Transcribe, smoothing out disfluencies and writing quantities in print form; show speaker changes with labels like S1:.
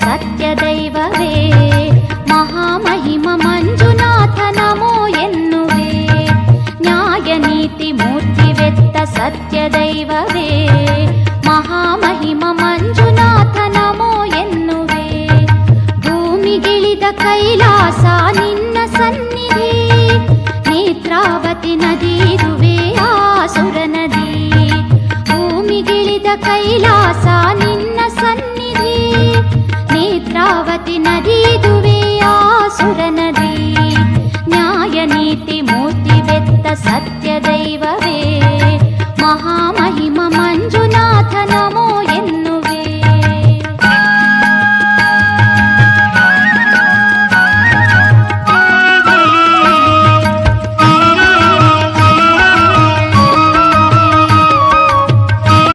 S1: ಸತ್ಯದೈವವೇ ಮಹಾಮಹಿಮ ಮಂಜುನಾಥ ನಮೋ ಎನ್ನುವೆ. ನ್ಯಾಯ ನೀತಿ ಮೂರ್ತಿವೆತ್ತ ಸತ್ಯದೈವವೇ ಮಹಾಮಹಿಮ ಮಂಜುನಾಥ ನಮೋ ಎನ್ನುವೆ. ಭೂಮಿಗಿಳಿದ ಕೈಲಾಸ ನಿನ್ನ ಸನ್ನಿಧಿ, ನೇತ್ರಾವತಿ ನದಿದುವೆ ಆಸುರ ನದಿ. ಭೂಮಿಗಿಳಿದ ಕೈಲಾಸ ನಿನ್ನ ಸನ್ನಿಧಿ, ನೇತ್ರಾವತಿ ನದಿದುವೆ ಆಸುರ ನದಿ. ನ್ಯಾಯ ನೀತಿ ಮೂರ್ತಿವೆತ್ತ ಸತ್ಯದೈವವೇ ಮಹಾಮಹಿಮ ಮಂಜು